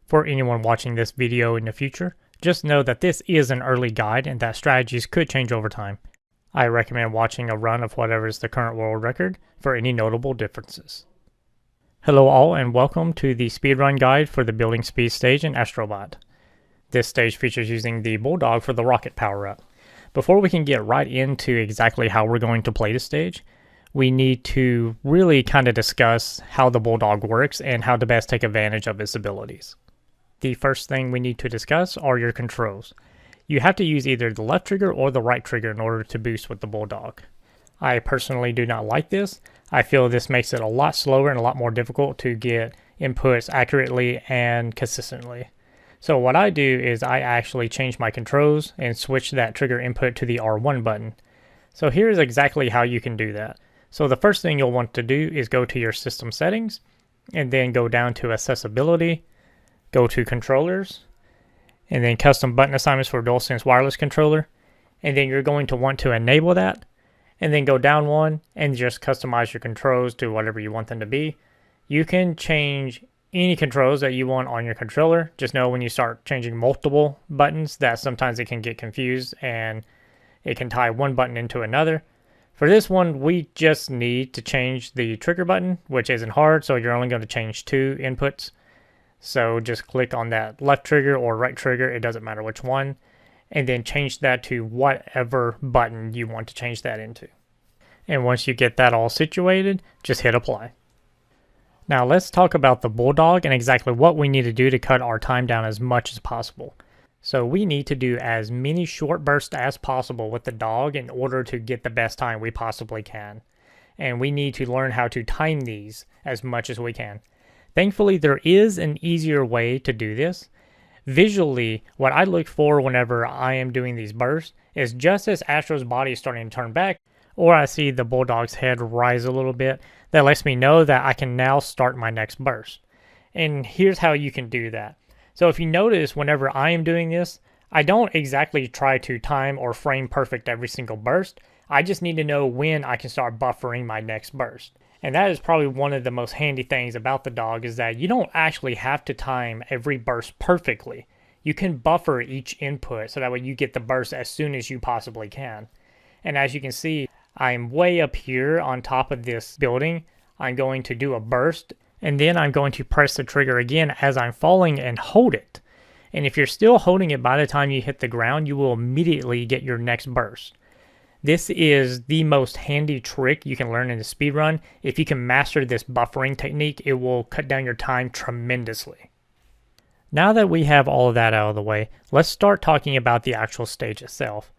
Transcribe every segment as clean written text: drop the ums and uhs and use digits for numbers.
For anyone watching this video in the future, just know that this is an early guide and that strategies could change over time. I recommend watching a run of whatever is the current world record for any notable differences. Hello all and welcome to the speedrun guide for the building speed stage in Astro. This stage features using the Bulldog for the rocket power-up. Before we can get right into exactly how we're going to play the stage, we need to really kind of discuss how the Bulldog works and how to best take advantage of its abilities. The first thing we need to discuss are your controls. You have to use either the left trigger or the right trigger in order to boost with the Bulldog. I personally do not like this. I feel this makes it a lot slower and a lot more difficult to get inputs accurately and consistently. So what I do is I actually change my controls and switch that trigger input to the R1 button. So here's exactly how you can do that. So the first thing you'll want to do is go to your system settings and then go down to accessibility, go to controllers, and then custom button assignments for DualSense wireless controller. And then you're going to want to enable that and then go down one and just customize your controls to whatever you want them to be. You can change any controls that you want on your controller. Just know when you start changing multiple buttons that sometimes it can get confused and it can tie one button into another. For this one, we just need to change the trigger button, which isn't hard, so you're only going to change two inputs. So just click on that left trigger or right trigger, it doesn't matter which one, and then change that to whatever button you want to change that into. And once you get that all situated, just hit apply. Now let's talk about the Bulldog and exactly what we need to do to cut our time down as much as possible. So we need to do as many short bursts as possible with the dog in order to get the best time we possibly can. And we need to learn how to time these as much as we can. Thankfully, there is an easier way to do this. Visually, what I look for whenever I am doing these bursts is just as Astro's body is starting to turn back, or I see the Bulldog's head rise a little bit, that lets me know that I can now start my next burst. And here's how you can do that. So if you notice, whenever I am doing this, I don't exactly try to time or frame perfect every single burst. I just need to know when I can start buffering my next burst. And that is probably one of the most handy things about the dog is that you don't actually have to time every burst perfectly. You can buffer each input so that way you get the burst as soon as you possibly can. And as you can see, I'm way up here on top of this building. I'm going to do a burst and then I'm going to press the trigger again as I'm falling and hold it. And if you're still holding it by the time you hit the ground, you will immediately get your next burst. This is the most handy trick you can learn in the speedrun. If you can master this buffering technique, it will cut down your time tremendously. Now that we have all of that out of the way, let's start talking about the actual stage itself.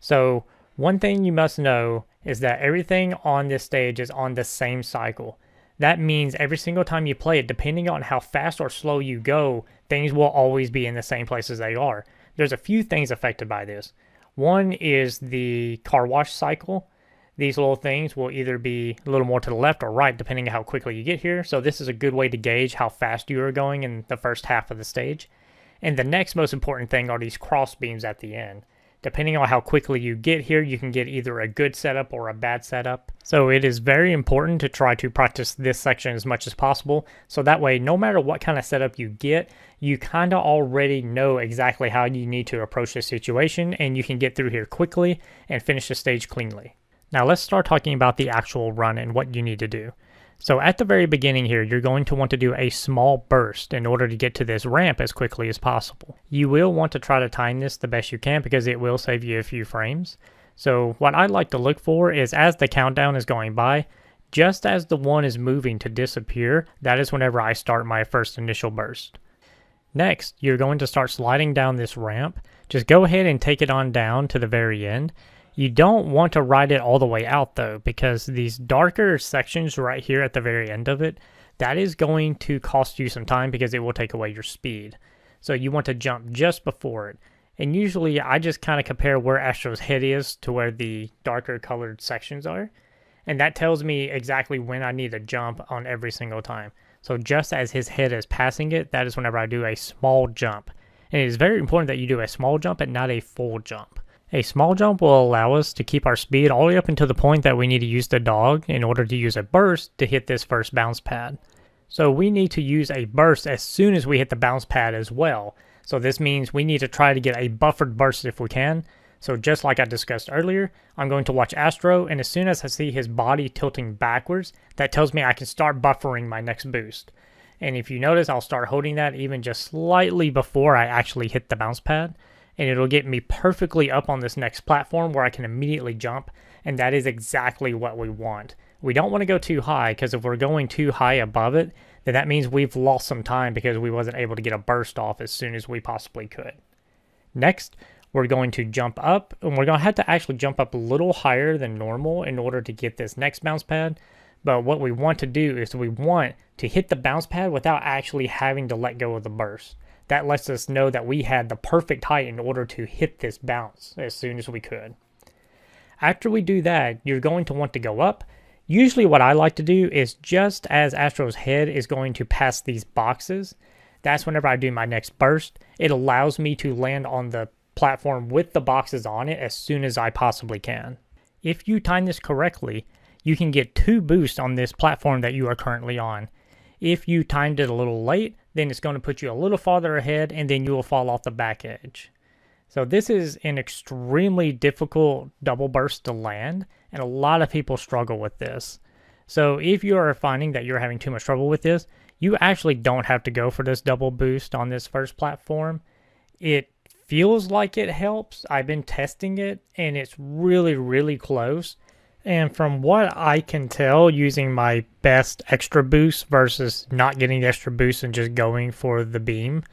So one thing you must know is that everything on this stage is on the same cycle. That means every single time you play it, depending on how fast or slow you go, things will always be in the same place as they are. There's a few things affected by this. One is the car wash cycle. These little things will either be a little more to the left or right depending on how quickly you get here. So this is a good way to gauge how fast you are going in the first half of the stage. And the next most important thing are these cross beams at the end. Depending on how quickly you get here, you can get either a good setup or a bad setup. So it is very important to try to practice this section as much as possible. So that way, no matter what kind of setup you get, you kind of already know exactly how you need to approach the situation and you can get through here quickly and finish the stage cleanly. Now let's start talking about the actual run and what you need to do. So at the very beginning here, you're going to want to do a small burst in order to get to this ramp as quickly as possible. You will want to try to time this the best you can because it will save you a few frames. So what I like to look for is as the countdown is going by, just as the one is moving to disappear, that is whenever I start my first initial burst. Next, you're going to start sliding down this ramp. Just go ahead and take it on down to the very end. You don't want to ride it all the way out though, because these darker sections right here at the very end of it, that is going to cost you some time because it will take away your speed. So you want to jump just before it. And usually I just kind of compare where Astro's head is to where the darker colored sections are. And that tells me exactly when I need to jump on every single time. So just as his head is passing it, that is whenever I do a small jump. And it is very important that you do a small jump and not a full jump. A small jump will allow us to keep our speed all the way up until the point that we need to use the dog in order to use a burst to hit this first bounce pad. So we need to use a burst as soon as we hit the bounce pad as well. So this means we need to try to get a buffered burst if we can. So just like I discussed earlier, I'm going to watch Astro, and as soon as I see his body tilting backwards, that tells me I can start buffering my next boost. And if you notice, I'll start holding that even just slightly before I actually hit the bounce pad, and it'll get me perfectly up on this next platform where I can immediately jump, and that is exactly what we want. We don't want to go too high, because if we're going too high above it, then that means we've lost some time because we wasn't able to get a burst off as soon as we possibly could. Next, we're going to jump up, and we're going to have to actually jump up a little higher than normal in order to get this next bounce pad. But what we want to do is we want to hit the bounce pad without actually having to let go of the burst. That lets us know that we had the perfect height in order to hit this bounce as soon as we could. After we do that, you're going to want to go up. Usually what I like to do is just as Astro's head is going to pass these boxes, that's whenever I do my next burst. It allows me to land on the platform with the boxes on it as soon as I possibly can. If you time this correctly, you can get 2 boosts on this platform that you are currently on. If you timed it a little late, then it's going to put you a little farther ahead, and then you will fall off the back edge. So this is an extremely difficult double burst to land, and a lot of people struggle with this. So if you are finding that you're having too much trouble with this, you actually don't have to go for this double boost on this first platform. It feels like it helps. I've been testing it, and it's really, really close. And from what I can tell, using my best extra boost versus not getting the extra boost and just going for the beam,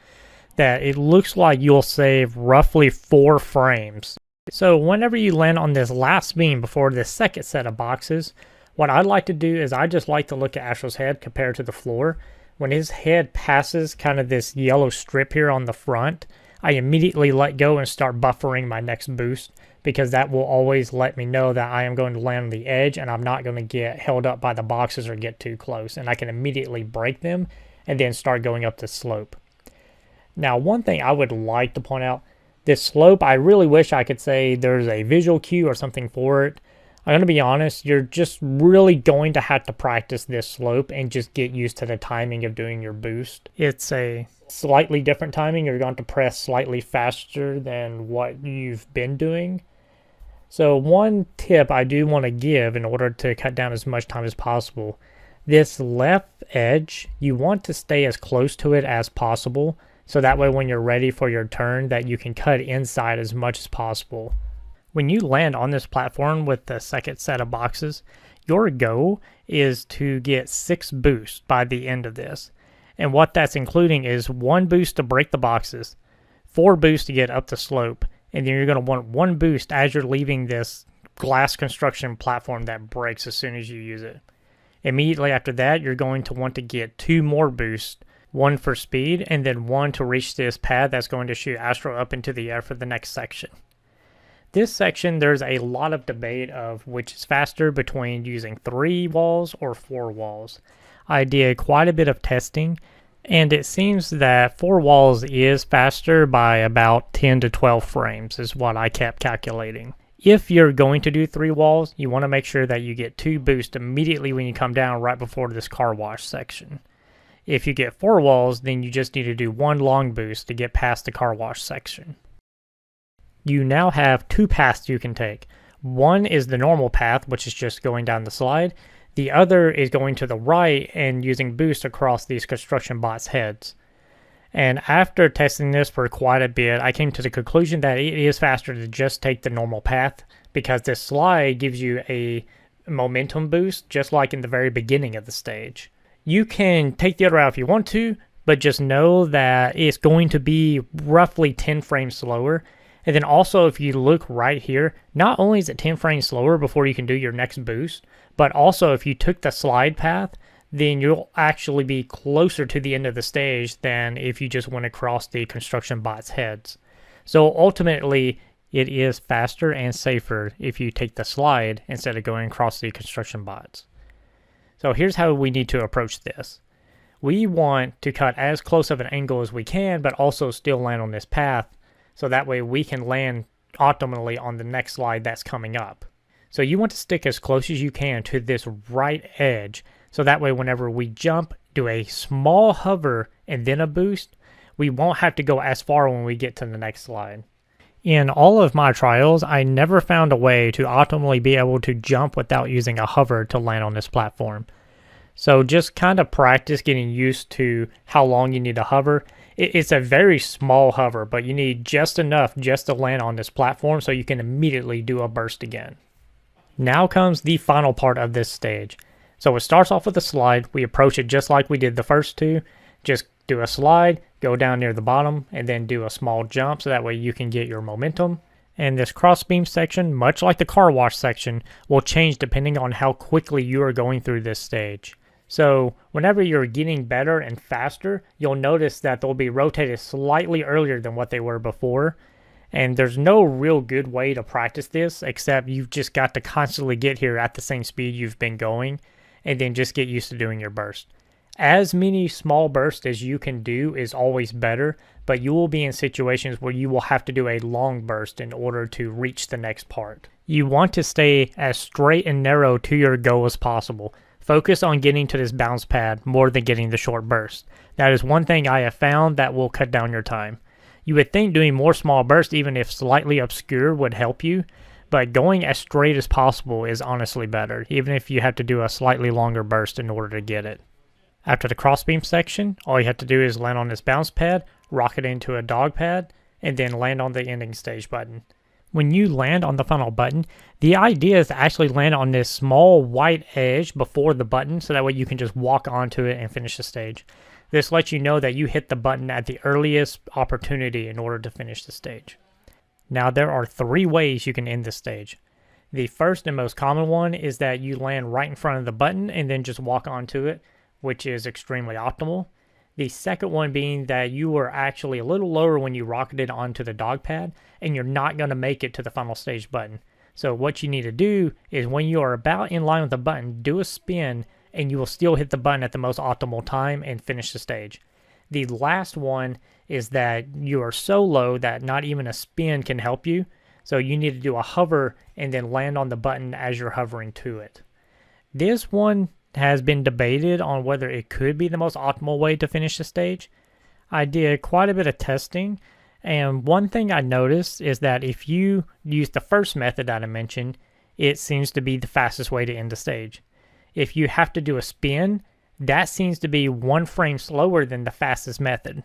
that it looks like you'll save roughly 4 frames. So whenever you land on this last beam before this second set of boxes, what I like to do is I just like to look at Astro's head compared to the floor. When his head passes kind of this yellow strip here on the front, I immediately let go and start buffering my next boost, because that will always let me know that I am going to land on the edge and I'm not going to get held up by the boxes or get too close, and I can immediately break them and then start going up the slope. Now, one thing I would like to point out, this slope, I really wish I could say there's a visual cue or something for it. I'm going to be honest, you're just really going to have to practice this slope and just get used to the timing of doing your boost. It's a slightly different timing. You're going to press slightly faster than what you've been doing. So one tip I do want to give in order to cut down as much time as possible, this left edge, you want to stay as close to it as possible, so that way when you're ready for your turn that you can cut inside as much as possible. When you land on this platform with the second set of boxes, your goal is to get 6 boosts by the end of this. And what that's including is 1 boost to break the boxes, 4 boosts to get up the slope, and then you're going to want 1 boost as you're leaving this glass construction platform that breaks as soon as you use it. Immediately after that, you're going to want to get 2 more boosts, 1 for speed, and then 1 to reach this pad that's going to shoot Astro up into the air for the next section. This section, there's a lot of debate of which is faster between using 3 walls or 4 walls. I did quite a bit of testing, and it seems that 4 walls is faster by about 10 to 12 frames is what I kept calculating. If you're going to do 3 walls, you want to make sure that you get 2 boosts immediately when you come down right before this car wash section. If you get 4 walls, then you just need to do 1 long boost to get past the car wash section. You now have 2 paths you can take. One is the normal path, which is just going down the slide. The other is going to the right and using boost across these construction bots' heads. And after testing this for quite a bit, I came to the conclusion that it is faster to just take the normal path, because this slide gives you a momentum boost just like in the very beginning of the stage. You can take the other route if you want to, but just know that it's going to be roughly 10 frames slower. And then also, if you look right here, not only is it 10 frames slower before you can do your next boost, but also if you took the slide path, then you'll actually be closer to the end of the stage than if you just went across the construction bots' heads. So ultimately, it is faster and safer if you take the slide instead of going across the construction bots. So here's how we need to approach this. We want to cut as close of an angle as we can, but also still land on this path, so that way we can land optimally on the next slide that's coming up. So you want to stick as close as you can to this right edge, so that way whenever we jump, do a small hover and then a boost, we won't have to go as far when we get to the next slide. In all of my trials, I never found a way to optimally be able to jump without using a hover to land on this platform. So just kind of practice getting used to how long you need to hover. It's a very small hover, but you need just enough just to land on this platform so you can immediately do a burst again. Now comes the final part of this stage. So it starts off with a slide. We approach it just like we did the first two. Just do a slide, go down near the bottom, and then do a small jump so that way you can get your momentum. And this crossbeam section, much like the car wash section, will change depending on how quickly you are going through this stage. So whenever you're getting better and faster, you'll notice that they'll be rotated slightly earlier than what they were before. And there's no real good way to practice this, except you've just got to constantly get here at the same speed you've been going, and then just get used to doing your burst. As many small bursts as you can do is always better, but you will be in situations where you will have to do a long burst in order to reach the next part. You want to stay as straight and narrow to your goal as possible. Focus on getting to this bounce pad more than getting the short burst. That is one thing I have found that will cut down your time. You would think doing more small bursts, even if slightly obscure, would help you, but going as straight as possible is honestly better, even if you have to do a slightly longer burst in order to get it. After the crossbeam section, all you have to do is land on this bounce pad, rock it into a dog pad, and then land on the ending stage button. When you land on the final button, the idea is to actually land on this small white edge before the button so that way you can just walk onto it and finish the stage. This lets you know that you hit the button at the earliest opportunity in order to finish the stage. Now there are 3 ways you can end the stage. The first and most common one is that you land right in front of the button and then just walk onto it, which is extremely optimal. The second one being that you were actually a little lower when you rocketed onto the dog pad and you're not going to make it to the final stage button. So what you need to do is when you are about in line with the button, do a spin and you will still hit the button at the most optimal time and finish the stage. The last one is that you are so low that not even a spin can help you. So you need to do a hover and then land on the button as you're hovering to it. This one has been debated on whether it could be the most optimal way to finish the stage. I did quite a bit of testing, and one thing I noticed is that if you use the first method that I mentioned, it seems to be the fastest way to end the stage. If you have to do a spin, that seems to be 1 frame slower than the fastest method.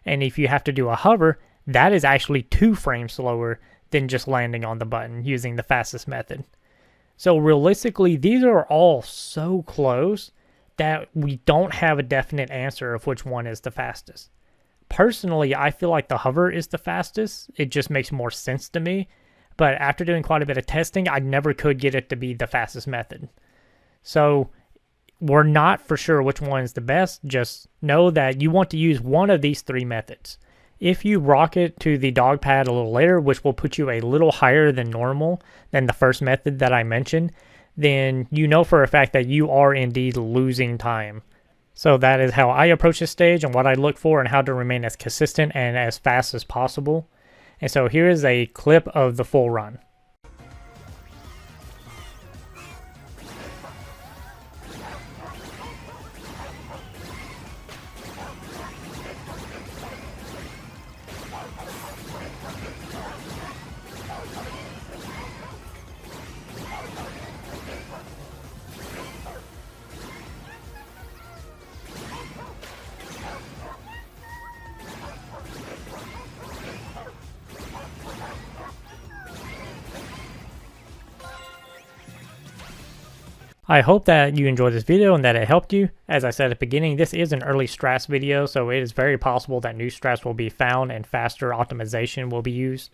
And if you have to do a hover, that is actually 2 frames slower than just landing on the button using the fastest method. So realistically, these are all so close that we don't have a definite answer of which one is the fastest. Personally, I feel like the hover is the fastest. It just makes more sense to me. But after doing quite a bit of testing, I never could get it to be the fastest method. So we're not for sure which one is the best. Just know that you want to use one of these 3 methods. If you rocket to the dog pad a little later, which will put you a little higher than normal than the first method that I mentioned, then you know for a fact that you are indeed losing time. So that is how I approach this stage and what I look for and how to remain as consistent and as fast as possible. And so here is a clip of the full run. I hope that you enjoyed this video and that it helped you. As I said at the beginning, this is an early strats video, so it is very possible that new strats will be found and faster optimization will be used.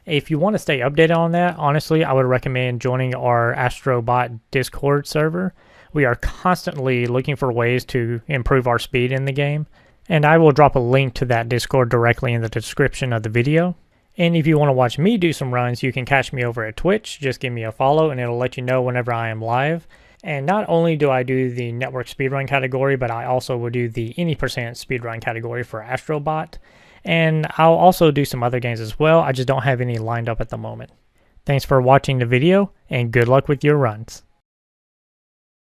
If you want to stay updated on that, honestly, I would recommend joining our Astro Discord server. We are constantly looking for ways to improve our speed in the game, and I will drop a link to that Discord directly in the description of the video. And if you want to watch me do some runs, you can catch me over at Twitch. Just give me a follow and it'll let you know whenever I am live. And not only do I do the network speedrun category, but I also will do the any % speedrun category for Astrobot. And I'll also do some other games as well. I just don't have any lined up at the moment. Thanks for watching the video, and good luck with your runs.